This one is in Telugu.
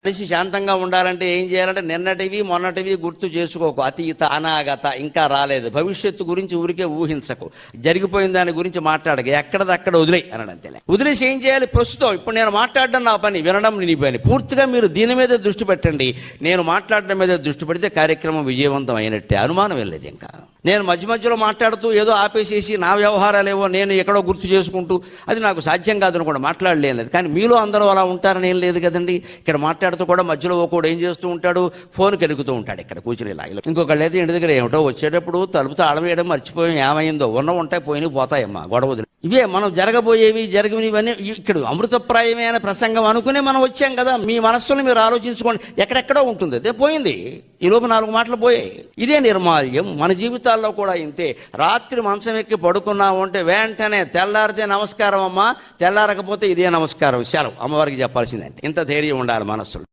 మనిషి శాంతంగా ఉండాలంటే ఏం చేయాలంటే నిన్నటివి మొన్నటివి గుర్తు చేసుకోకు, అతీత అనాగత ఇంకా రాలేదు, భవిష్యత్తు గురించి ఊరికే ఊహించకు, జరిగిపోయిన దాని గురించి మాట్లాడక, ఎక్కడదక్కడ వదిలే అనడం అంతే. వదిలేసి ఏం చేయాలి? ప్రస్తుతం ఇప్పుడు నేను మాట్లాడడం నా పని, వినడం నీ పని. పూర్తిగా మీరు దీని మీద దృష్టి పెట్టండి. నేను మాట్లాడడం మీద దృష్టి పెడితే కార్యక్రమం విజయవంతం అయినట్టే, అనుమానం వెళ్ళలేదు. ఇంకా నేను మధ్య మధ్యలో మాట్లాడుతూ ఏదో ఆపేసేసి నా వ్యవహారాలేవో నేను ఎక్కడో గుర్తు చేసుకుంటూ అది నాకు సాధ్యం కాదని కూడా మాట్లాడలేదు. కానీ మీలో అందరూ అలా ఉంటారని ఏం లేదు కదండి. ఇక్కడ మాట్లాడుతూ కూడా మధ్యలో ఒకడు ఏం చేస్తూ ఉంటాడు, ఫోన్ కెలుగుతూ ఉంటాడు ఇక్కడ కూర్చుని ఇలా. ఇంకొకళ్ళు అయితే ఇంటి దగ్గర ఏమిటో వచ్చేటప్పుడు తలుపు తాళం వేయడం మర్చిపోయి ఏమైందో, ఉంటాయి పోయినాయి పోతాయమ్మా గొడవలు. ఇవే మనం జరగబోయేవి జరిగినవన్నీ ఇక్కడ అమృతప్రాయమైన ప్రసంగం అనుకునే మనం వచ్చాం కదా. మీ మనస్సును మీరు ఆలోచించుకోండి, ఎక్కడెక్కడో ఉంటుంది, అదే పోయింది. ఈ లోపు 4 మాటలు పోయాయి. ఇదే నిర్మాల్యం మన జీవితాల్లో కూడా ఇంతే. రాత్రి మంచం ఎక్కి పడుకున్నాము అంటే వెంటనే తెల్లారితే నమస్కారం అమ్మా, తెల్లారకపోతే ఇదే నమస్కారం, సెలవు, అమ్మవారికి చెప్పాల్సిందే. ఇంత ధైర్యం ఉండాలి మనస్సులో.